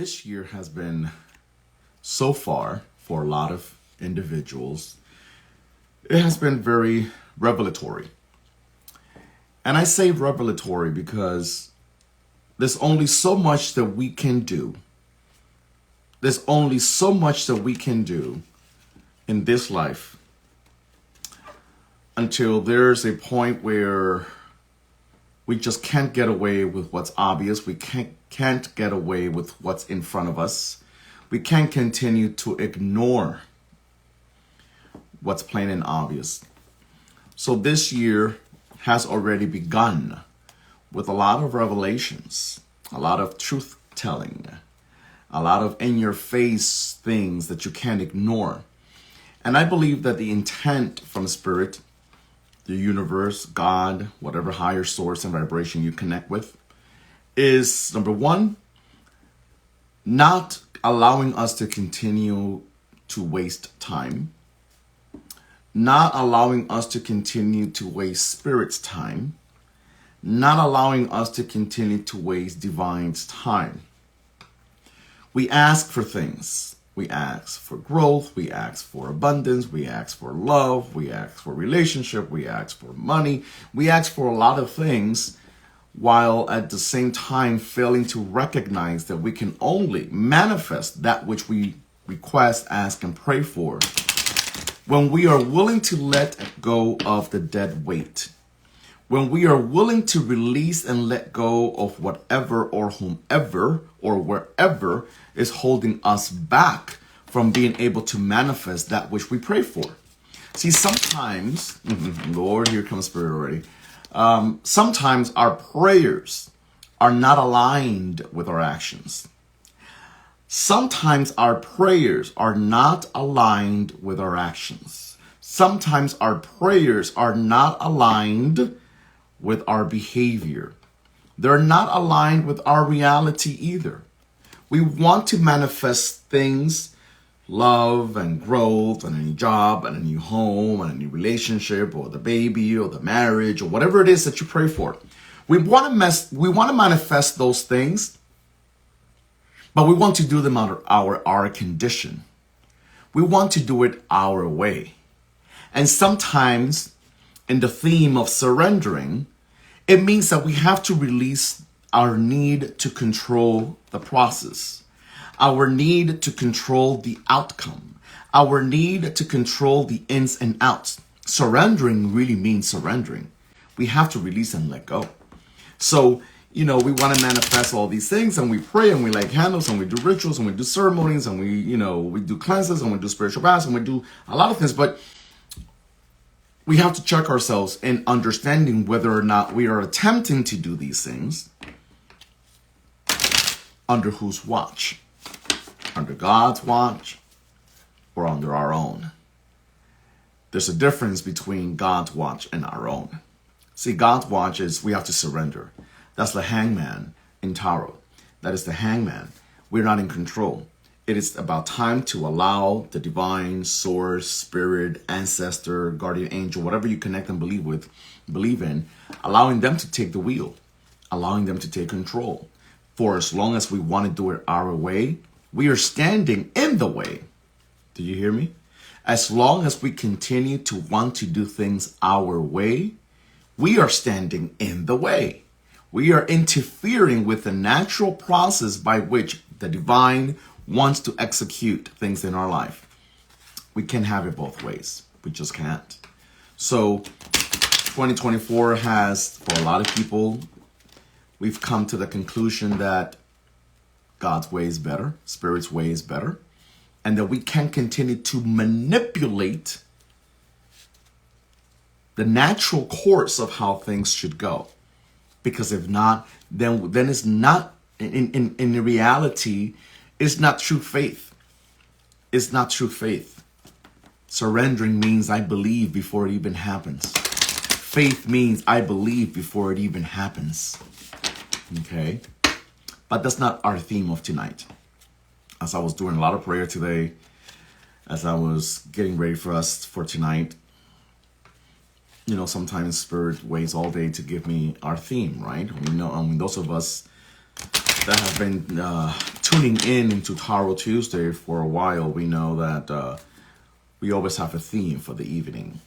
this year has been, so far, for a lot of individuals, it has been very revelatory. And I say revelatory because there's only so much that we can do. There's only so much that we can do in this life until there's a point where we just can't get away with what's obvious. We can't get away with what's in front of us. We can't continue to ignore what's plain and obvious. So this year has already begun with a lot of revelations, a lot of truth telling, a lot of in-your-face things that you can't ignore. And I believe that the intent from Spirit, the universe, God, whatever higher source and vibration you connect with, is, number one, not allowing us to continue to waste time, not allowing us to continue to waste Spirit's time, not allowing us to continue to waste Divine's time. We ask for things. We ask for growth. We ask for abundance. We ask for love. We ask for relationship. We ask for money. We ask for a lot of things, while at the same time failing to recognize that we can only manifest that which we request, ask, and pray for when we are willing to let go of the dead weight. When we are willing to release and let go of whatever or whomever or wherever is holding us back from being able to manifest that which we pray for. See, sometimes, Lord, here comes Spirit already. Sometimes our prayers are not aligned with our actions. Sometimes our prayers are not aligned with our actions. Sometimes our prayers are not aligned with our behavior. They're not aligned with our reality either. We want to manifest things, love and growth and a new job and a new home and a new relationship or the baby or the marriage or whatever it is that you pray for. We want to manifest those things, but we want to do them out of our condition. We want to do it our way. And sometimes in the theme of surrendering, it means that we have to release our need to control the process, our need to control the outcome, our need to control the ins and outs. Surrendering really means surrendering. We have to release and let go. So, we want to manifest all these things, and we pray, and we light candles, and we do rituals, and we do ceremonies, and we do cleanses, and we do spiritual baths, and we do a lot of things, but we have to check ourselves in understanding whether or not we are attempting to do these things under whose watch? Under God's watch or under our own? There's a difference between God's watch and our own. See, God's watch is we have to surrender. That's the hangman in tarot. That is the hangman. We're not in control. It is about time to allow the divine source, spirit, ancestor, guardian angel, whatever you connect and believe in, allowing them to take the wheel, allowing them to take control. For as long as we want to do it our way, we are standing in the way. Do you hear me? As long as we continue to want to do things our way, we are standing in the way. We are interfering with the natural process by which the divine wants to execute things in our life. We can't have it both ways. We just can't. So 2024 has, for a lot of people, we've come to the conclusion that God's way is better, Spirit's way is better, and that we can't continue to manipulate the natural course of how things should go. Because if not, then it's not, in reality, it's not true faith. It's not true faith. Surrendering means I believe before it even happens. Faith means I believe before it even happens. Okay? But that's not our theme of tonight. As I was doing a lot of prayer today, as I was getting ready for us for tonight, sometimes Spirit waits all day to give me our theme, right? Those of us that have been tuning in into Tarot Tuesday for a while, we know that we always have a theme for the evening.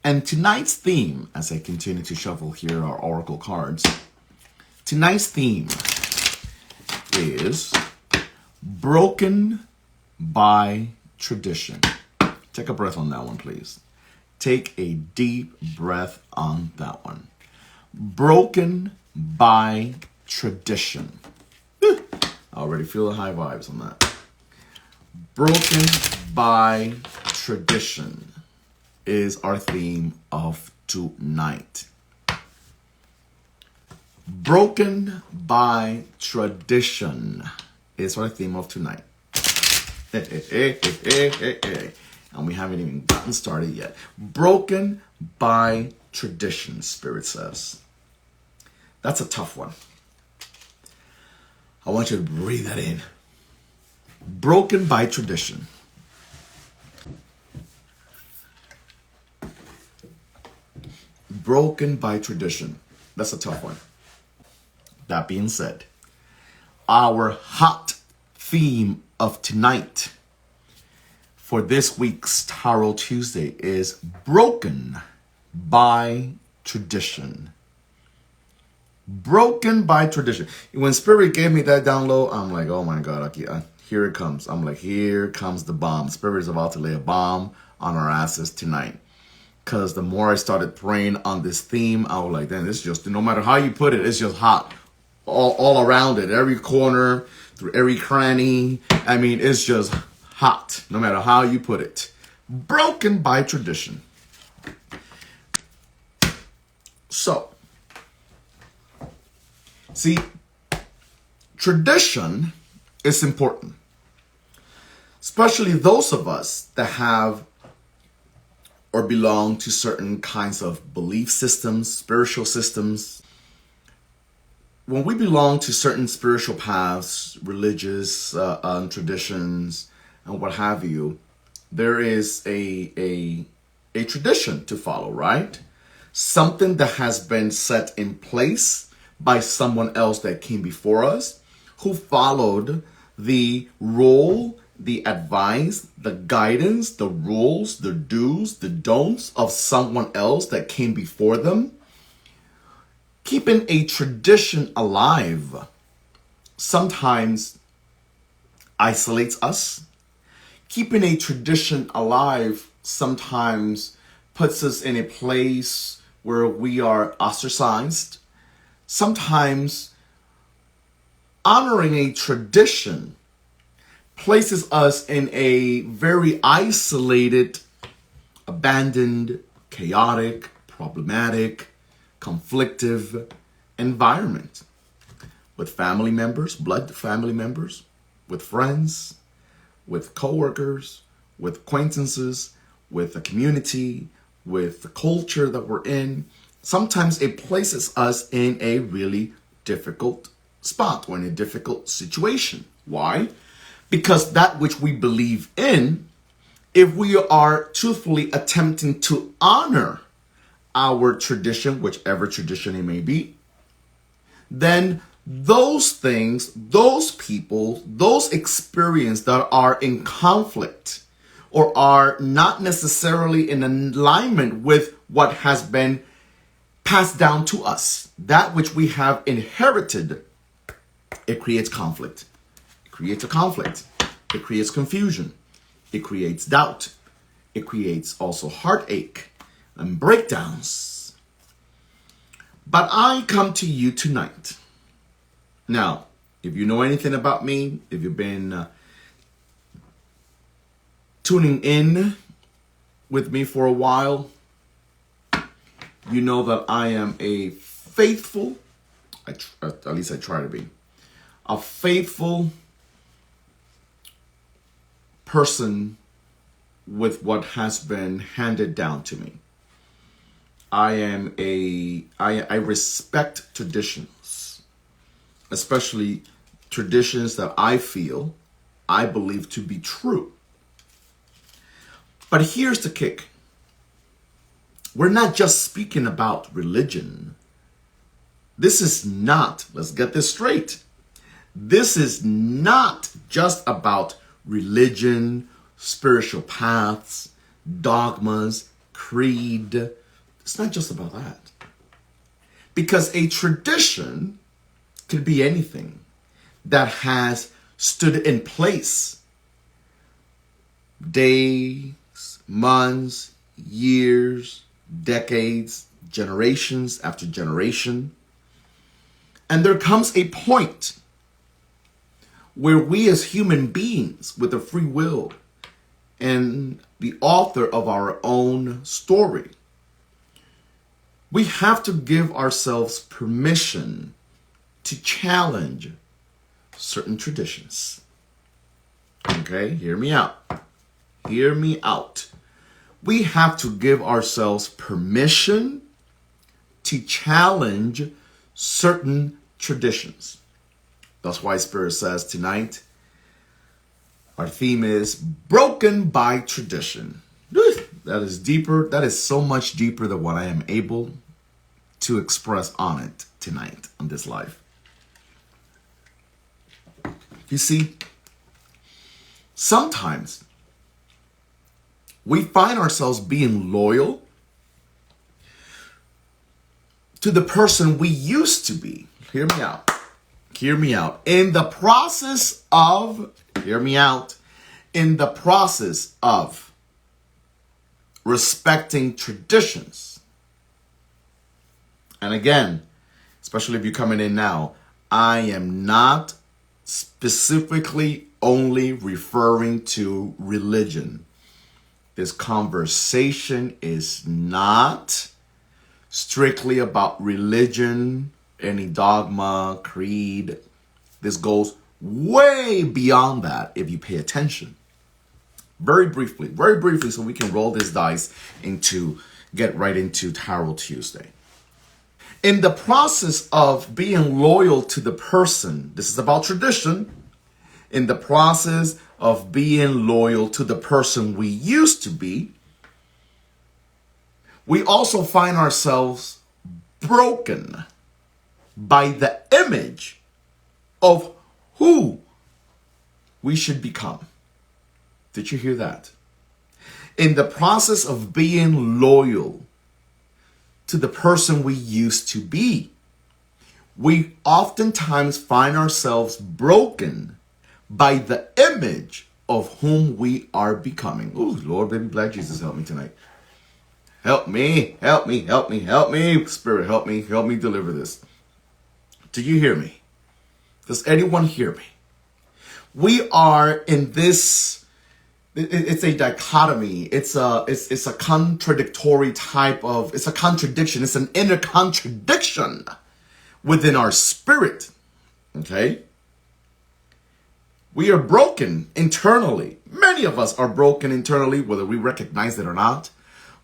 And tonight's theme, as I continue to shuffle here our oracle cards, tonight's theme is broken by tradition. Take a breath on that one, please. Take a deep breath on that one. Broken by tradition. I already feel the high vibes on that. Broken by tradition is our theme of tonight. Broken by tradition is our theme of tonight. And we haven't even gotten started yet. Broken by tradition, Spirit says. That's a tough one. I want you to breathe that in. Broken by tradition. Broken by tradition. That's a tough one. That being said, our hot theme of tonight for this week's Tarot Tuesday is broken by tradition. Broken by tradition. When Spirit gave me that download, I'm like, oh my God, okay, here it comes. I'm like, here comes the bomb. Spirit is about to lay a bomb on our asses tonight. Because the more I started praying on this theme, I was like, damn, it's just, no matter how you put it, it's just hot. All around it, every corner, through every cranny. I mean, it's just hot, no matter how you put it. Broken by tradition. So, see, tradition is important. Especially those of us that have or belong to certain kinds of belief systems, spiritual systems. When we belong to certain spiritual paths, religious traditions, and what have you, there is a tradition to follow, right? Something that has been set in place by someone else that came before us, who followed the role, the advice, the guidance, the rules, the do's, the don'ts of someone else that came before them. Keeping a tradition alive sometimes isolates us. Keeping a tradition alive sometimes puts us in a place where we are ostracized. Sometimes honoring a tradition places us in a very isolated, abandoned, chaotic, problematic, conflictive environment with family members, blood family members, with friends, with coworkers, with acquaintances, with the community, with the culture that we're in. Sometimes it places us in a really difficult spot or in a difficult situation. Why? Because that which we believe in, if we are truthfully attempting to honor our tradition, whichever tradition it may be, then those things, those people, those experiences that are in conflict or are not necessarily in alignment with what has been passed down to us, that which we have inherited, it creates conflict. It creates a conflict. It creates confusion. It creates doubt. It creates also heartache and breakdowns. But I come to you tonight. Now, if you know anything about me, if you've been tuning in with me for a while, you know that I am a faithful, at least I try to be, a faithful person with what has been handed down to me. I respect traditions, especially traditions that I believe to be true. But here's the kick. We're not just speaking about religion. This is not, let's get this straight. This is not just about religion, spiritual paths, dogmas, creed. It's not just about that. Because a tradition could be anything that has stood in place. Days, months, years, decades, generations after generation. And there comes a point where we as human beings with a free will and the author of our own story, we have to give ourselves permission to challenge certain traditions. Okay, hear me out. Hear me out. We have to give ourselves permission to challenge certain traditions. That's why Spirit says tonight, our theme is broken by tradition. That is deeper. That is so much deeper than what I am able to express on it tonight on this live. You see, sometimes we find ourselves being loyal to the person we used to be. Hear me out. Hear me out. In the process of, hear me out, in the process of respecting traditions. And again, especially if you're coming in now, I am not specifically only referring to religion. This conversation is not strictly about religion, any dogma, creed. This goes way beyond that if you pay attention. Very briefly, so we can roll this dice get right into Tarot Tuesday. In the process of being loyal to the person, this is about tradition. In the process of being loyal to the person we used to be, we also find ourselves broken by the image of who we should become. Did you hear that? In the process of being loyal to the person we used to be, we oftentimes find ourselves broken by the image of whom we are becoming. Oh, Lord, baby, Black Jesus, help me tonight. Help me, help me, help me, help me. Spirit, help me deliver this. Do you hear me? Does anyone hear me? We are in this, it's a dichotomy. It's a contradictory type of, it's a contradiction. It's an inner contradiction within our spirit. Okay? We are broken internally. Many of us are broken internally, whether we recognize it or not,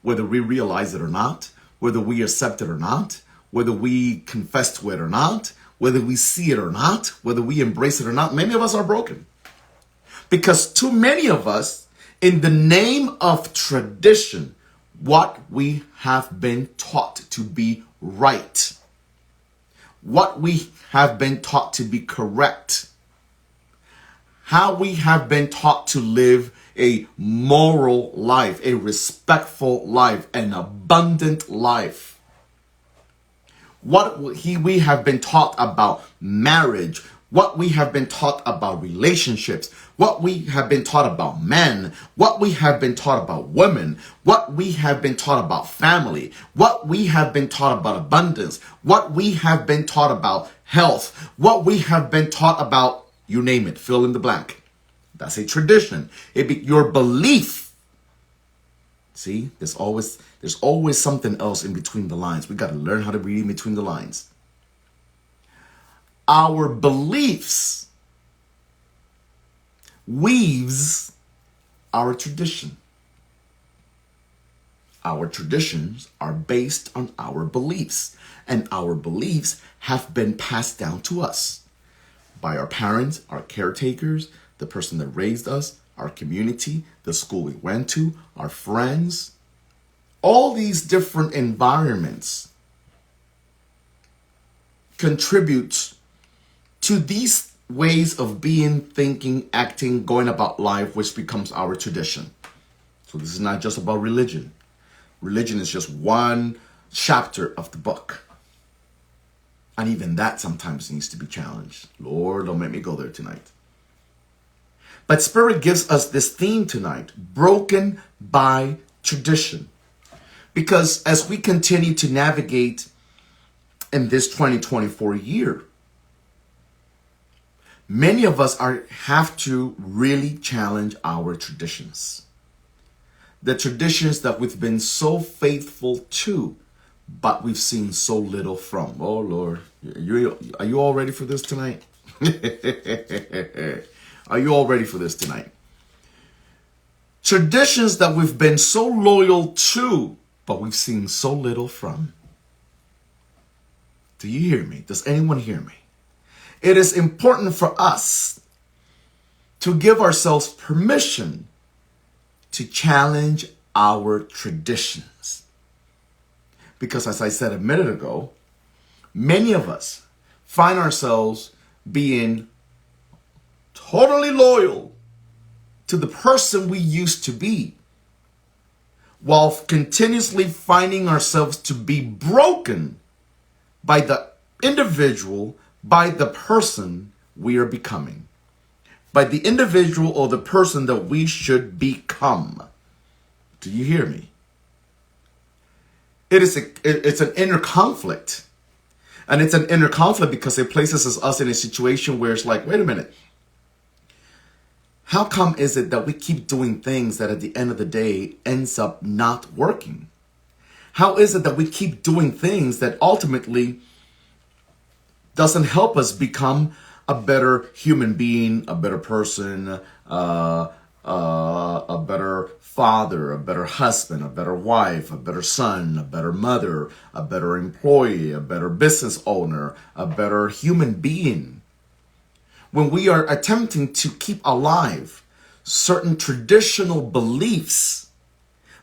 whether we realize it or not, whether we accept it or not, whether we confess to it or not, whether we see it or not, whether we embrace it or not. Many of us are broken. Because too many of us, in the name of tradition, what we have been taught to be right, what we have been taught to be correct, how we have been taught to live a moral life, a respectful life, an abundant life. What we have been taught about marriage, what we have been taught about relationships, what we have been taught about men, what we have been taught about women, what we have been taught about family, what we have been taught about abundance, what we have been taught about health, what we have been taught about, you name it, fill in the blank. That's a tradition. Your belief. See, there's always something else in between the lines. We got to learn how to read in between the lines. Our beliefs weaves our tradition. Our traditions are based on our beliefs, and our beliefs have been passed down to us by our parents, our caretakers, the person that raised us, our community, the school we went to, our friends. All these different environments contribute to these ways of being, thinking, acting, going about life, which becomes our tradition. So this is not just about religion. Religion is just one chapter of the book. And even that sometimes needs to be challenged. Lord, don't make me go there tonight. But Spirit gives us this theme tonight, broken by tradition. Because as we continue to navigate in this 2024 year, many of us have to really challenge our traditions. The traditions that we've been so faithful to, but we've seen so little from. Oh, Lord. Are you all ready for this tonight? Are you all ready for this tonight? Traditions that we've been so loyal to, but we've seen so little from. Do you hear me? Does anyone hear me? It is important for us to give ourselves permission to challenge our traditions. Because as I said a minute ago, many of us find ourselves being totally loyal to the person we used to be, while continuously finding ourselves to be broken by the individual, by the person we are becoming, by the individual or the person that we should become. Do you hear me? It's an inner conflict. And it's an inner conflict because it places us in a situation where it's like, wait a minute. How come is it that we keep doing things that at the end of the day ends up not working? How is it that we keep doing things that ultimately doesn't help us become a better human being, a better person, a better father, a better husband, a better wife, a better son, a better mother, a better employee, a better business owner, a better human being? When we are attempting to keep alive certain traditional beliefs,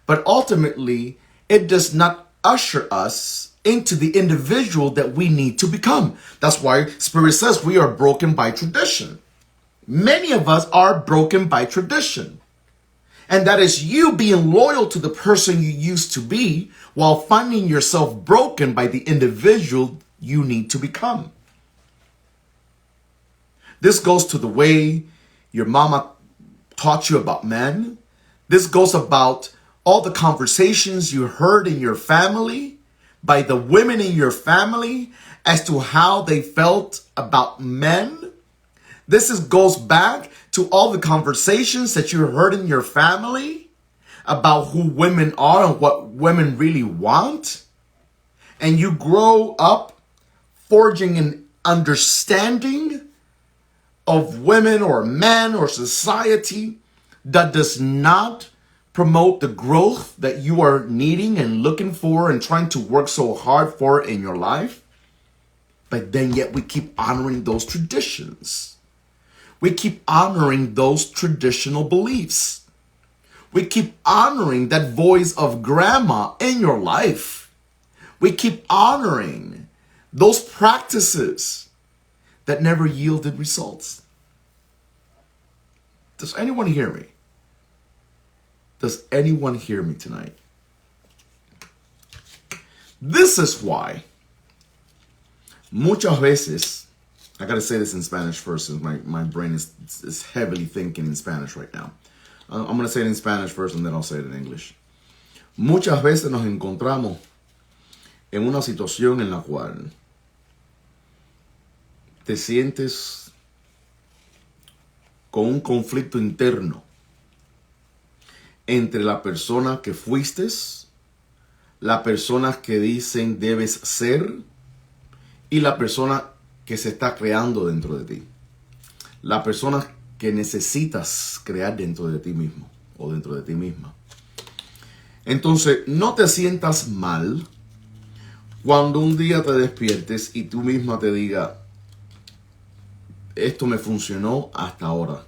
but ultimately it does not usher us into the individual that we need to become. That's why Spirit says we are broken by tradition. Many of us are broken by tradition. And that is you being loyal to the person you used to be while finding yourself broken by the individual you need to become. This goes to the way your mama taught you about men. This goes about all the conversations you heard in your family by the women in your family as to how they felt about men. Goes back to all the conversations that you heard in your family about who women are and what women really want. And you grow up forging an understanding of women or men or society that does not promote the growth that you are needing and looking for and trying to work so hard for in your life. But then yet we keep honoring those traditions. We keep honoring those traditional beliefs. We keep honoring that voice of grandma in your life. We keep honoring those practices that never yielded results. Does anyone hear me? Does anyone hear me tonight? This is why muchas veces, I got to say this in Spanish first, since my brain is heavily thinking in Spanish right now. I'm going to say it in Spanish first and then I'll say it in English. Muchas veces nos encontramos en una situación en la cual te sientes con un conflicto interno entre la persona que fuiste, la persona que dicen debes ser y la persona que se está creando dentro de ti. La persona que necesitas crear dentro de ti mismo o dentro de ti misma. Entonces, no te sientas mal cuando un día te despiertes y tú misma te diga, esto me funcionó hasta ahora,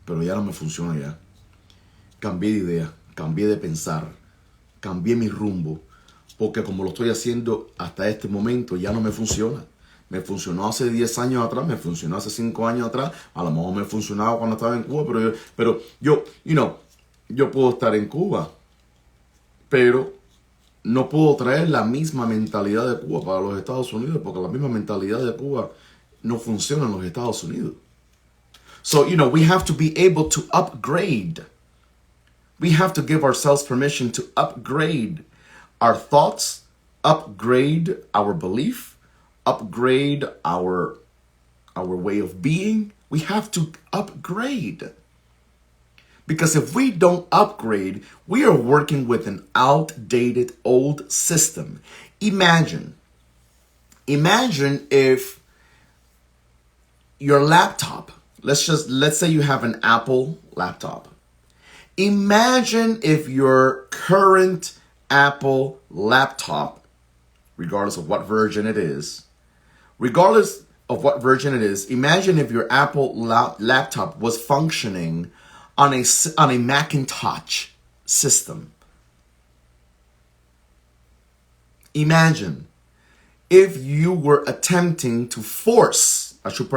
pero ya no me funciona ya. Cambié de idea, cambié de pensar, cambié mi rumbo, porque como lo estoy haciendo hasta este momento ya no me funciona. Me funcionó hace 10 años atrás, me funcionó hace 5 años atrás, a lo mejor me funcionaba cuando estaba en Cuba, pero yo, yo puedo estar en Cuba, pero no puedo traer la misma mentalidad de Cuba para los Estados Unidos, porque la misma mentalidad de Cuba no funciona en los Estados Unidos. So, we have to be able to upgrade. We have to give ourselves permission to upgrade our thoughts, upgrade our belief, upgrade our way of being. We have to upgrade. Because if we don't upgrade, we are working with an outdated old system. Imagine if your laptop, let's say you have an Apple laptop. Imagine if your current Apple laptop, regardless of what version it is, imagine if your Apple laptop was functioning on a Macintosh system. Imagine if you were attempting to force, I should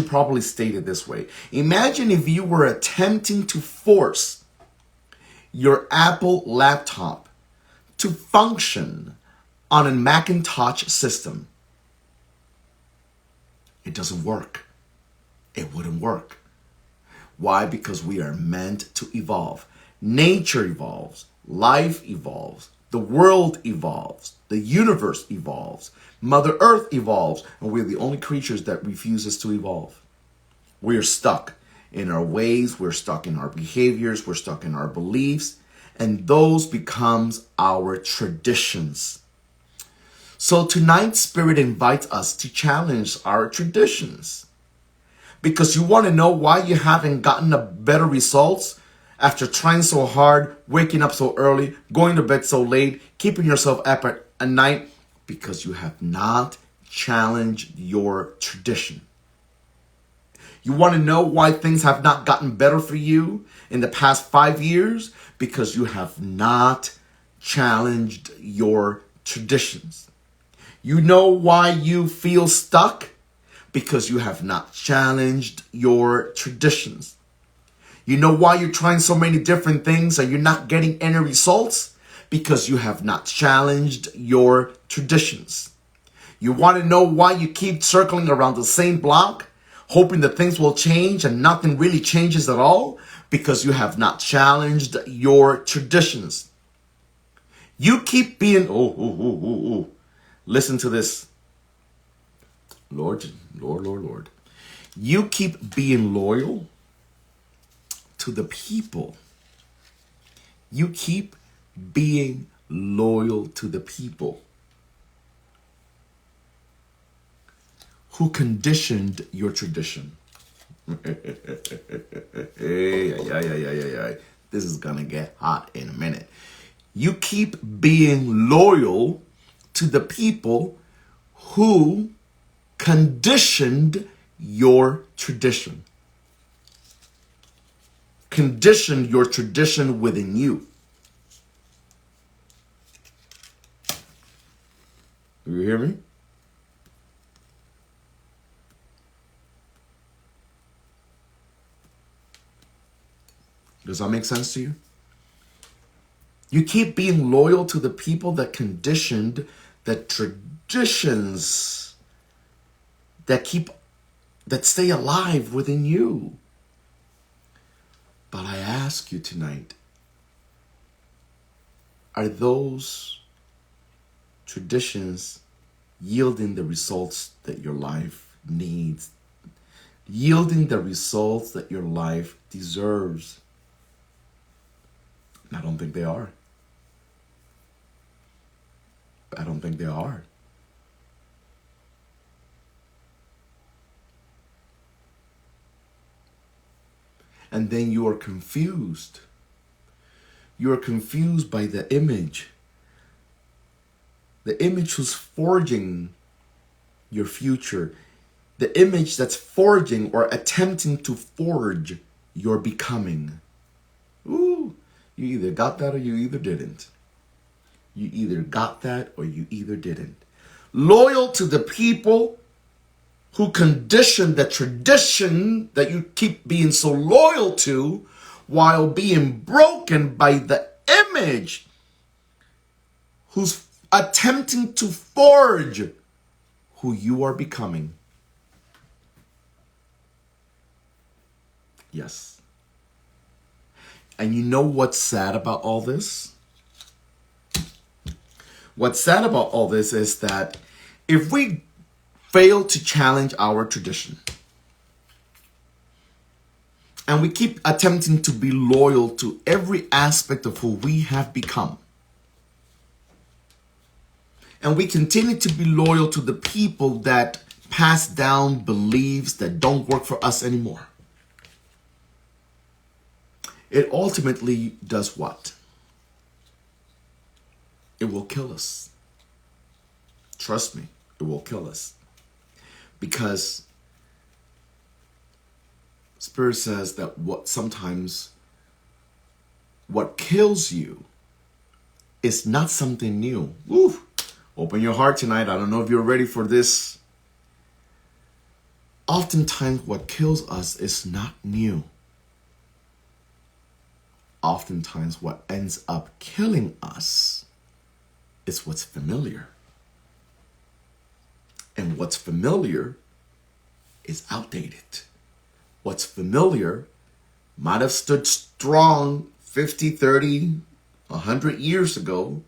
probably state it this way. Imagine if you were attempting to force your Apple laptop to function on a Macintosh system. It doesn't work. It wouldn't work. Why? Because we are meant to evolve. Nature evolves. Life evolves. The world evolves. The universe evolves. Mother Earth evolves. And we're the only creatures that refuses to evolve. We're stuck in our ways. We're stuck in our behaviors. We're stuck in our beliefs. And those becomes our traditions. So tonight, Spirit invites us to challenge our traditions. Because you want to know why you haven't gotten a better results after trying so hard, waking up so early, going to bed so late, keeping yourself up at night, because you have not challenged your tradition. You want to know why things have not gotten better for you in the past 5 years? Because you have not challenged your traditions. You know why you feel stuck? Because you have not challenged your traditions. You know why you're trying so many different things and you're not getting any results? Because you have not challenged your traditions. You want to know why you keep circling around the same block, hoping that things will change and nothing really changes at all? Because you have not challenged your traditions. You keep being, listen to this. Lord. You keep being loyal to the people. You keep being loyal to the people who conditioned your tradition. This is gonna get hot in a minute. You keep being loyal to the people who conditioned your tradition. Conditioned your tradition within you. You hear me? Does that make sense to you? You keep being loyal to the people that conditioned the traditions that stay alive within you. But I ask you tonight, are those traditions yielding the results that your life needs? Yielding the results that your life deserves? I don't think they are. I don't think they are. And then you are confused. You are confused by the image. The image who's forging your future. The image that's forging or attempting to forge your becoming. Ooh, you either got that or you either didn't. You either got that or you either didn't. loyal to the people who condition the tradition that you keep being so loyal to, while being broken by the image who's attempting to forge who you are becoming. Yes. And you know what's sad about all this? What's sad about all this is that if we fail to challenge our tradition, and we keep attempting to be loyal to every aspect of who we have become, and we continue to be loyal to the people that pass down beliefs that don't work for us anymore, it ultimately does what? It will kill us. Trust me, it will kill us. Because Spirit says that sometimes what kills you is not something new. Woo! Open your heart tonight. I don't know if you're ready for this. Oftentimes what kills us is not new. Oftentimes what ends up killing us is what's familiar. And what's familiar is outdated. What's familiar might have stood strong 50, 30, 100 years ago,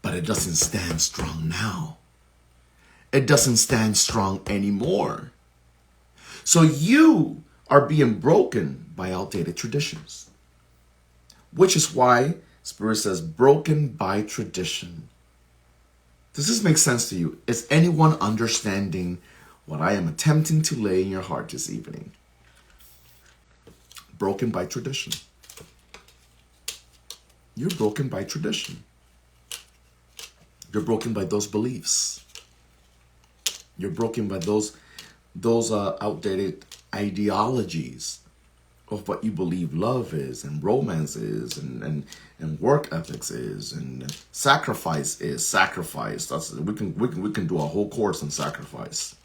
but it doesn't stand strong now. It doesn't stand strong anymore. So you are being broken by outdated traditions. Which is why Spirit says broken by tradition. Does this make sense to you? Is anyone understanding what I am attempting to lay in your heart this evening? Broken by tradition. You're broken by tradition. You're broken by those beliefs. You're broken by those outdated ideologies of what you believe love is, and romance is, and work ethics is, and sacrifice is. Sacrifice. We can do a whole course on sacrifice.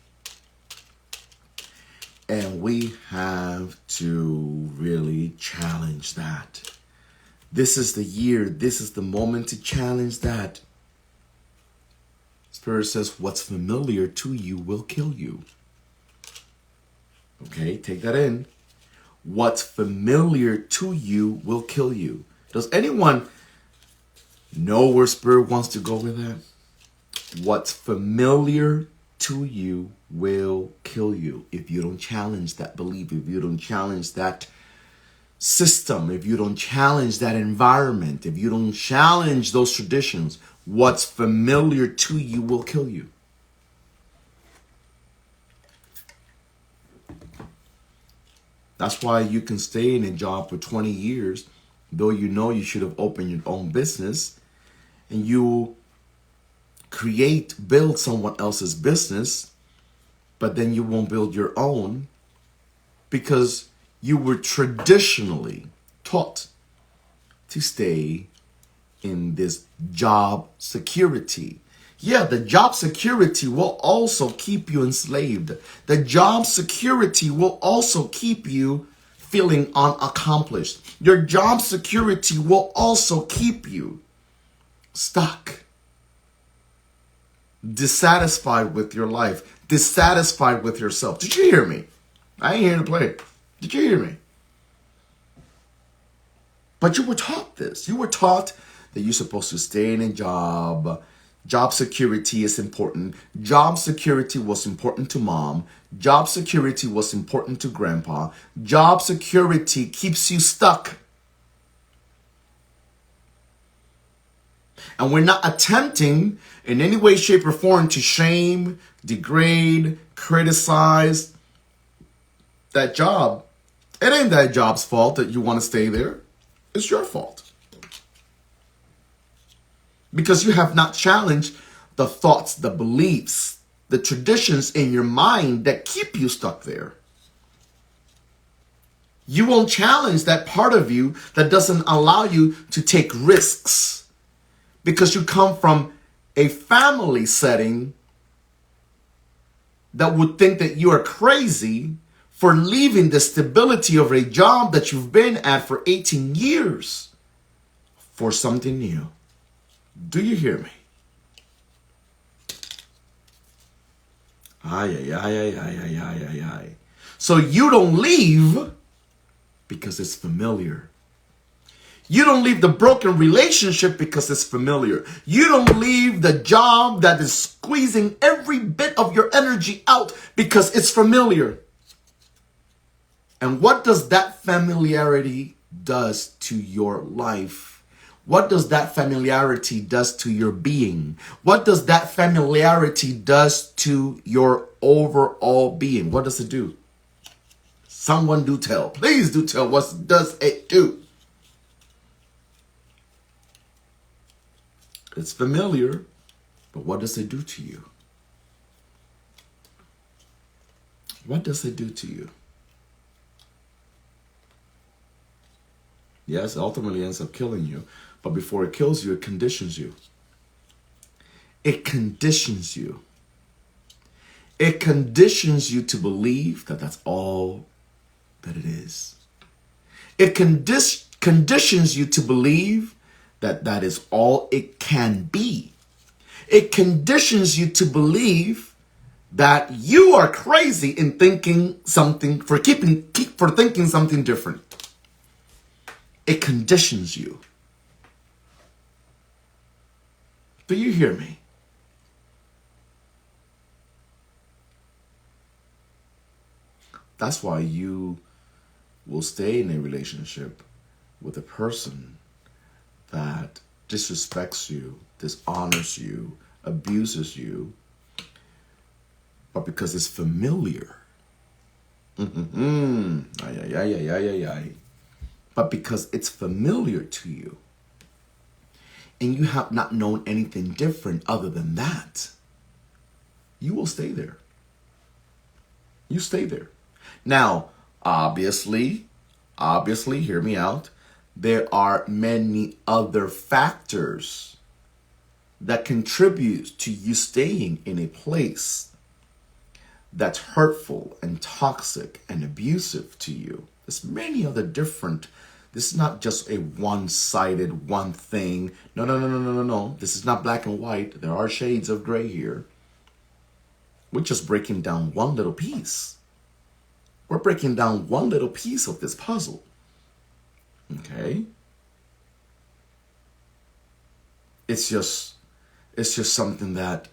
And we have to really challenge that. This is the year. This is the moment to challenge that. Spirit says, what's familiar to you will kill you. Okay, take that in. What's familiar to you will kill you. Does anyone know where Spirit wants to go with that? What's familiar to you will kill you if you don't challenge that belief, if you don't challenge that system, if you don't challenge that environment, if you don't challenge those traditions. What's familiar to you will kill you. That's why you can stay in a job for 20 years, though you know you should have opened your own business, and you build someone else's business, but then you won't build your own because you were traditionally taught to stay in this job security. Yeah, the job security will also keep you enslaved. The job security will also keep you feeling unaccomplished. Your job security will also keep you stuck, dissatisfied with your life, dissatisfied with yourself. Did you hear me? I ain't here to play. Did you hear me? But you were taught this. You were taught that you're supposed to stay in a job. Job security is important. Job security was important to mom. Job security was important to grandpa. Job security keeps you stuck. And we're not attempting in any way, shape, or form to shame, degrade, criticize that job. It ain't that job's fault that you want to stay there. It's your fault. Because you have not challenged the thoughts, the beliefs, the traditions in your mind that keep you stuck there. You won't challenge that part of you that doesn't allow you to take risks. Because you come from a family setting that would think that you are crazy for leaving the stability of a job that you've been at for 18 years for something new. Do you hear me? Ay, ay, ay, ay, ay, ay, ay, ay. So you don't leave because it's familiar. You don't leave the broken relationship because it's familiar. You don't leave the job that is squeezing every bit of your energy out because it's familiar. And what does that familiarity does to your life? What does that familiarity does to your being? What does that familiarity does to your overall being? What does it do? Someone do tell. Please do tell. What does it do? It's familiar, but what does it do to you? What does it do to you? Yes, it ultimately ends up killing you, but before it kills you, it conditions you. It conditions you. It conditions you to believe that that's all that it is. It conditions you to believe that that is all it can be. It conditions you to believe that you are crazy in thinking something, for thinking something different. It conditions you. Do you hear me? That's why you will stay in a relationship with a person that disrespects you, dishonors you, abuses you, but because it's familiar. But because it's familiar to you, and you have not known anything different other than that, you will stay there. You stay there. Now, obviously, hear me out. There are many other factors that contribute to you staying in a place that's hurtful and toxic and abusive to you. There's many other different. This is not just a one-sided one thing. No. This is not black and white. There are shades of gray here. We're just breaking down one little piece. We're breaking down one little piece of this puzzle. Okay? It's just something that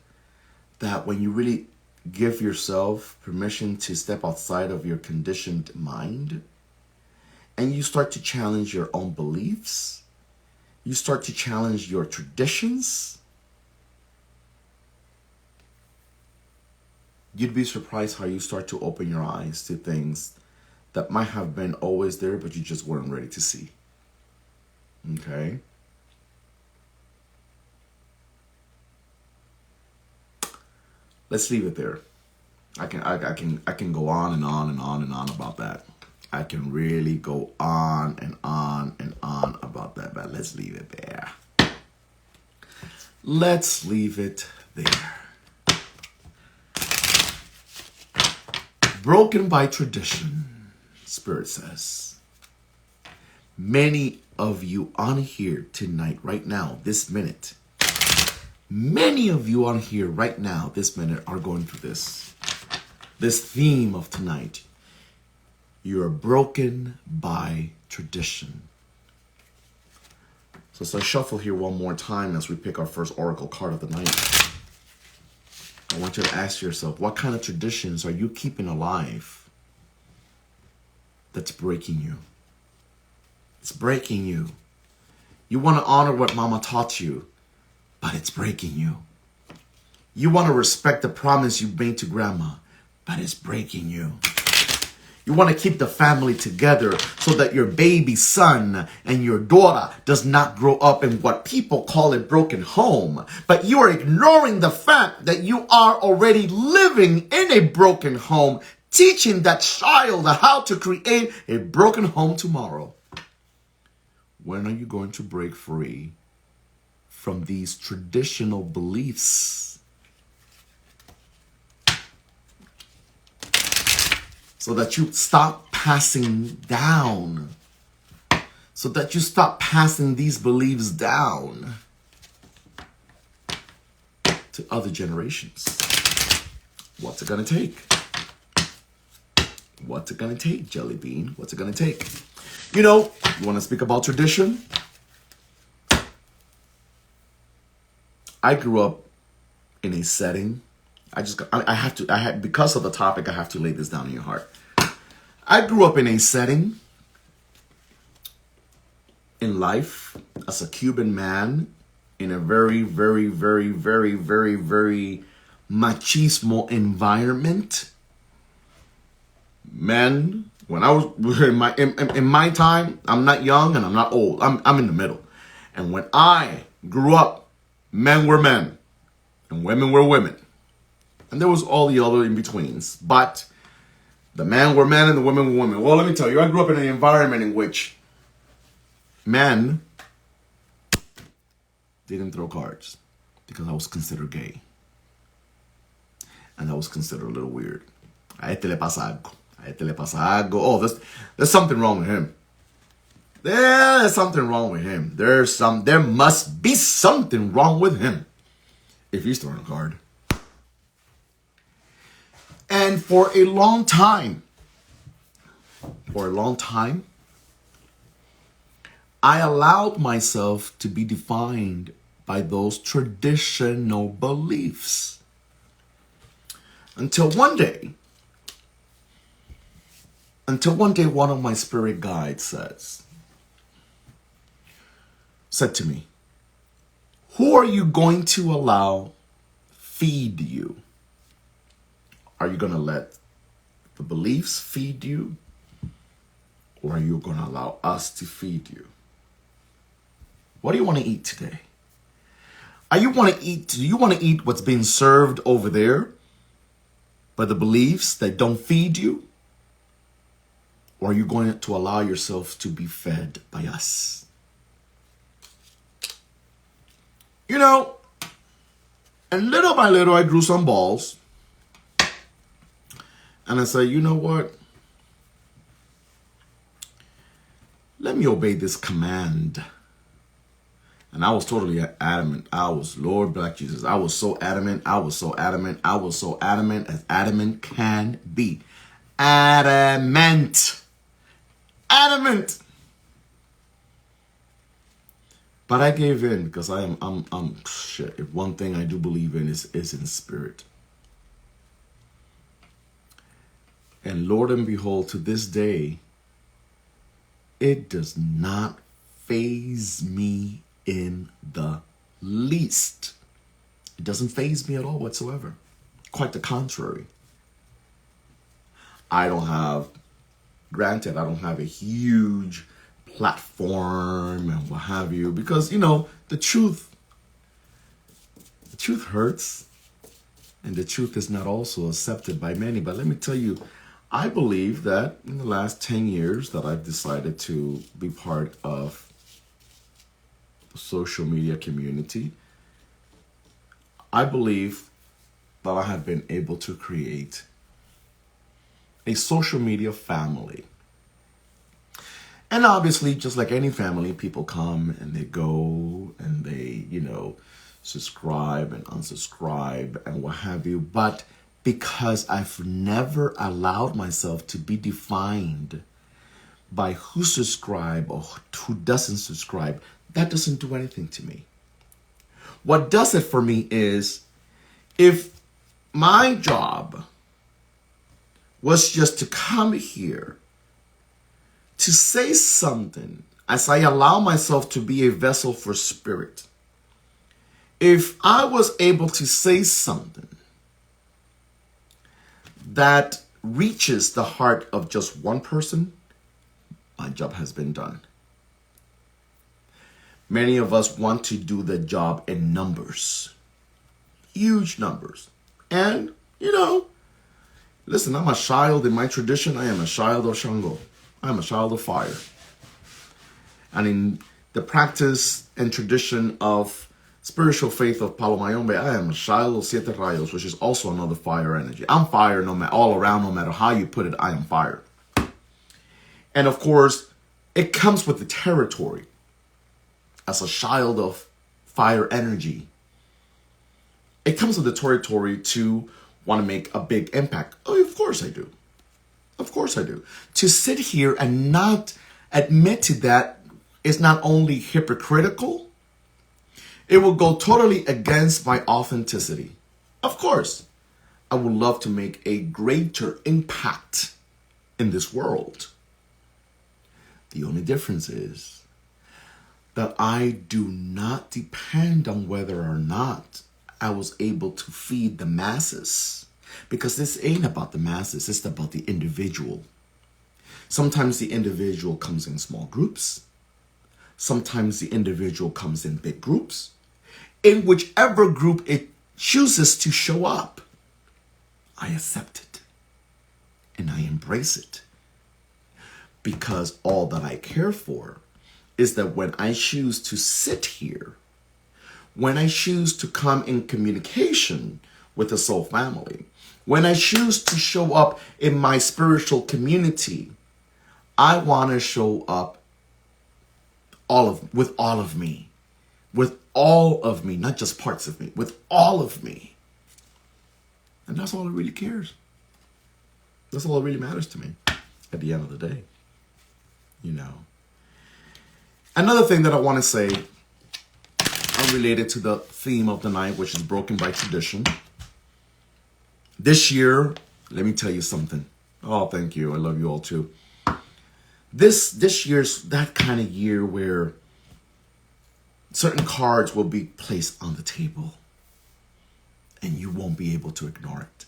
when you really give yourself permission to step outside of your conditioned mind, and you start to challenge your own beliefs, you start to challenge your traditions, you'd be surprised how you start to open your eyes to things that might have been always there, but you just weren't ready to see. Okay? Let's leave it there. I can go on and on and on and on about that. I can really go on and on and on about that, but let's leave it there. Let's leave it there. Broken by tradition, Spirit says. Many of you on here tonight, right now, this minute, many of you on here right now, this minute, are going through this theme of tonight. You are broken by tradition. So let's shuffle here one more time as we pick our first oracle card of the night. I want you to ask yourself, what kind of traditions are you keeping alive that's breaking you? It's breaking you. You want to honor what mama taught you, but it's breaking you. You want to respect the promise you made to grandma, but it's breaking you. You want to keep the family together so that your baby son and your daughter does not grow up in what people call a broken home. But you are ignoring the fact that you are already living in a broken home, teaching that child how to create a broken home tomorrow. When are you going to break free from these traditional beliefs? so that you stop passing down, so that you stop passing these beliefs down to other generations. What's it gonna take? What's it gonna take, Jelly Bean? What's it gonna take? You know, you wanna speak about tradition? I grew up in a setting. Because of the topic, I have to lay this down in your heart. I grew up in a setting in life as a Cuban man in a very, very, very, very, very, very machismo environment. Men, when I was in my time, I'm not young and I'm not old. I'm in the middle. And when I grew up, men were men and women were women. And there was all the other in-betweens. But the men were men and the women were women. Well, let me tell you, I grew up in an environment in which men didn't throw cards because I was considered gay. And that was considered a little weird. A este le pasa algo. A este le pasa algo. Oh, there's something wrong with him. There's something wrong with him. There must be something wrong with him if he's throwing a card. And for a long time, I allowed myself to be defined by those traditional beliefs. Until one day, one of my spirit guides said to me, who are you going to allow feed you? Are you going to let the beliefs feed you? Or are you going to allow us to feed you? What do you want to eat today? Do you want to eat what's being served over there by the beliefs that don't feed you? Or are you going to allow yourself to be fed by us? You know, and little by little I grew some balls. And I said, you know what? Let me obey this command. And I was totally adamant. Lord Black Jesus. I was so adamant as adamant can be. Adamant. But I gave in because I'm shit. If one thing I do believe in is in spirit. And Lord and behold, to this day, it does not faze me in the least. It doesn't faze me at all whatsoever. Quite the contrary. Granted, I don't have a huge platform and what have you, because, you know, the truth hurts, and the truth is not also accepted by many. But let me tell you, I believe that in the last 10 years that I've decided to be part of the social media community, I believe that I have been able to create a social media family. And obviously, just like any family, people come and they go and they, you know, subscribe and unsubscribe and what have you. But because I've never allowed myself to be defined by who subscribe or who doesn't subscribe, that doesn't do anything to me. What does it for me is, if my job was just to come here to say something as I allow myself to be a vessel for spirit, if I was able to say something that reaches the heart of just one person, my job has been done. Many of us want to do the job in numbers, huge numbers. And, you know, listen, I'm a child in my tradition. I am a child of Shango. I am a child of fire. And in the practice and tradition of spiritual faith of Palo Mayombe, I am a Shiloh Siete Rayos, which is also another fire energy. I'm fire no matter, all around, no matter how you put it, I am fire. And of course, it comes with the territory. As a child of fire energy, it comes with the territory to want to make a big impact. Oh, of course I do. Of course I do. To sit here and not admit to that is not only hypocritical, it will go totally against my authenticity. Of course, I would love to make a greater impact in this world. The only difference is that I do not depend on whether or not I was able to feed the masses. Because this ain't about the masses, it's about the individual. Sometimes the individual comes in small groups. Sometimes the individual comes in big groups. In whichever group it chooses to show up, I accept it and I embrace it. Because all that I care for is that when I choose to sit here, when I choose to come in communication with the soul family, when I choose to show up in my spiritual community, I want to show up with all of me, not just parts of me, with all of me. And that's all that really cares. That's all that really matters to me at the end of the day. You know. Another thing that I want to say, unrelated to the theme of the night, which is broken by tradition. This year, let me tell you something. Oh, thank you. I love you all too. This year's that kind of year where certain cards will be placed on the table and you won't be able to ignore it.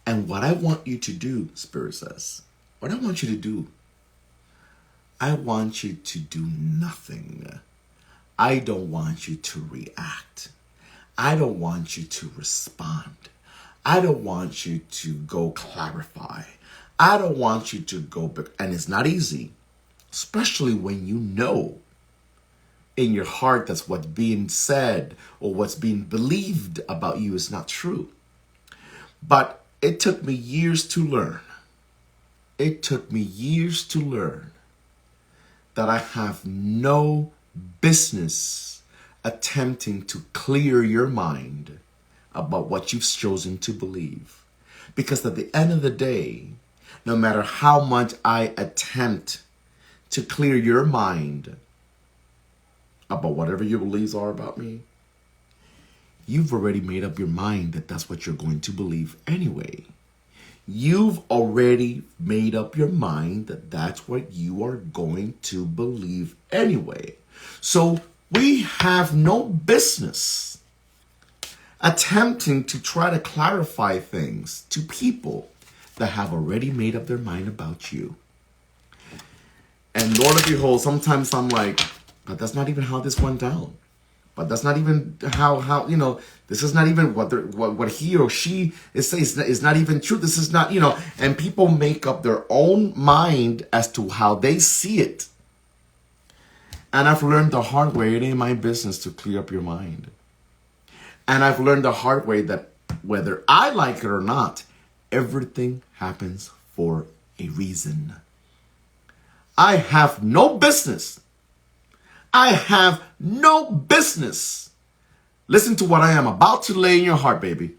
And what I want you to do, Spirit says, what I want you to do, I want you to do nothing. I don't want you to react. I don't want you to respond. I don't want you to go clarify. I don't want you to go, and it's not easy, especially when you know in your heart that's what's being said or what's being believed about you is not true. But it took me years to learn. It took me years to learn that I have no business attempting to clear your mind about what you've chosen to believe. Because at the end of the day, no matter how much I attempt to clear your mind about whatever your beliefs are about me, you've already made up your mind that that's what you're going to believe anyway. You've already made up your mind that that's what you are going to believe anyway. So we have no business attempting to try to clarify things to people that have already made up their mind about you. And Lord of behold, sometimes I'm like, but that's not even how this went down. But that's not even how you know, this is not even what he or she is saying is not even true. This is not, you know, and people make up their own mind as to how they see it. And I've learned the hard way, it ain't my business to clear up your mind. And I've learned the hard way that whether I like it or not, everything happens for a reason. I have no business. Listen to what I am about to lay in your heart, baby.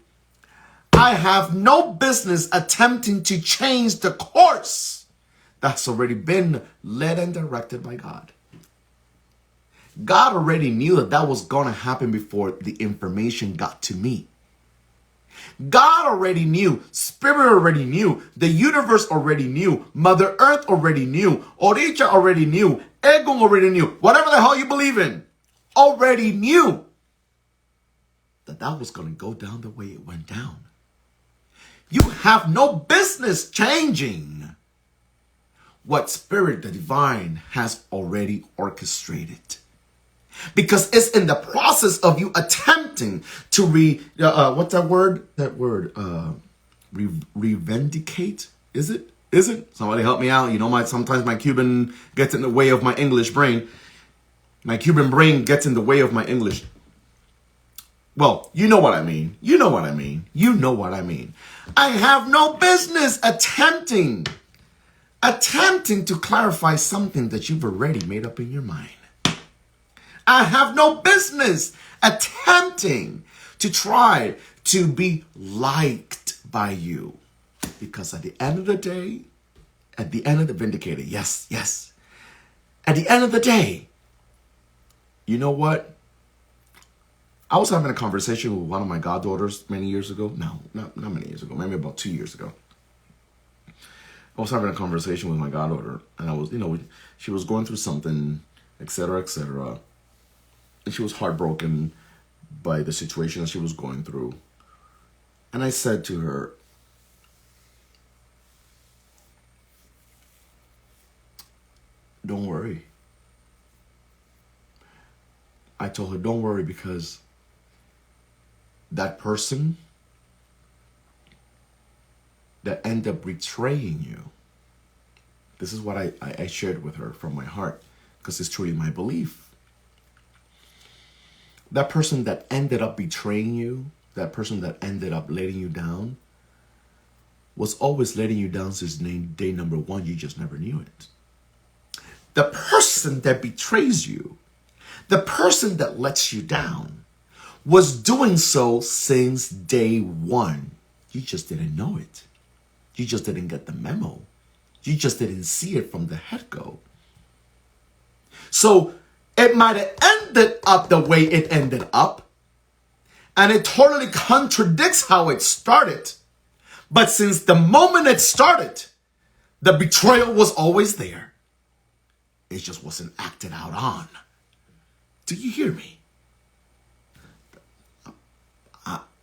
I have no business attempting to change the course that's already been led and directed by God. God already knew that was going to happen before the information got to me. God already knew, Spirit already knew, the universe already knew, Mother Earth already knew, Oricha already knew, Egun already knew, whatever the hell you believe in, already knew that was going to go down the way it went down. You have no business changing what Spirit, the divine, has already orchestrated. Because it's in the process of you attempting to what's that word? Revendicate? Is it? Somebody help me out. You know, sometimes my Cuban gets in the way of my English brain. My Cuban brain gets in the way of my English. Well, you know what I mean. You know what I mean. You know what I mean. I have no business attempting to clarify something that you've already made up in your mind. I have no business attempting to try to be liked by you. Because at the end of the day, at the end of the vindicator, yes. At the end of the day, you know what? I was having a conversation with one of my goddaughters many years ago. No, not many years ago. Maybe about 2 years ago. I was having a conversation with my goddaughter, and I was, she was going through something, etc., etc. And she was heartbroken by the situation that she was going through. And I said to her, don't worry. I told her, don't worry, because that person that ended up betraying you, this is what I shared with her from my heart, because it's truly my belief. That person that ended up betraying you, that person that ended up letting you down, was always letting you down since day number one. You just never knew it. The person that betrays you, the person that lets you down, was doing so since day one. You just didn't know it. You just didn't get the memo. You just didn't see it from the get-go. So it might have ended up the way it ended up, and it totally contradicts how it started. But since the moment it started, the betrayal was always there. It just wasn't acted out on. Do you hear me?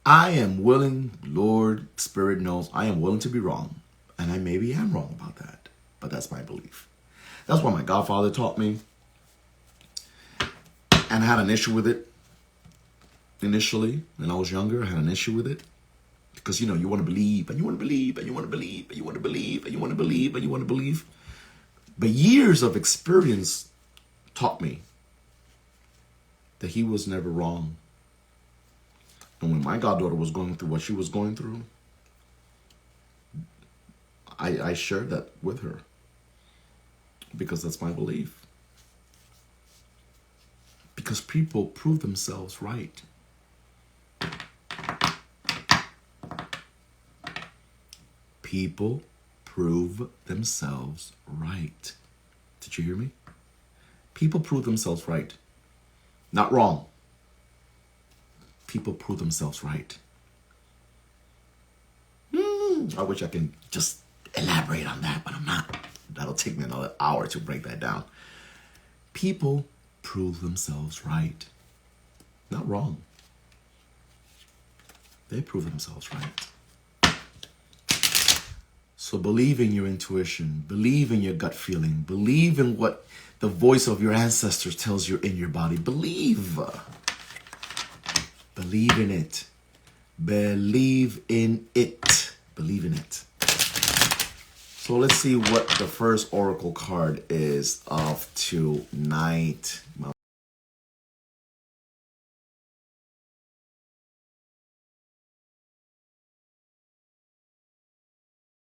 I am willing, Lord, Spirit knows, I am willing to be wrong. And I maybe am wrong about that. But that's my belief. That's what my godfather taught me. And I had an issue with it initially. When I was younger, I had an issue with it. Because, you want to believe, and you want to believe, and you want to believe, and you want to believe, and you want to believe, and you want to believe. But years of experience taught me that he was never wrong. And when my goddaughter was going through what she was going through, I shared that with her. Because that's my belief. Because people prove themselves right. People prove themselves right. Did you hear me? People prove themselves right. Not wrong. People prove themselves right. I wish I can just elaborate on that, but I'm not. That'll take me another hour to break that down. People prove themselves right. Not wrong. They prove themselves right. So believe in your intuition. Believe in your gut feeling. Believe in what the voice of your ancestors tells you in your body. Believe. Believe in it. Believe in it. Believe in it. So let's see what the first oracle card is of tonight. My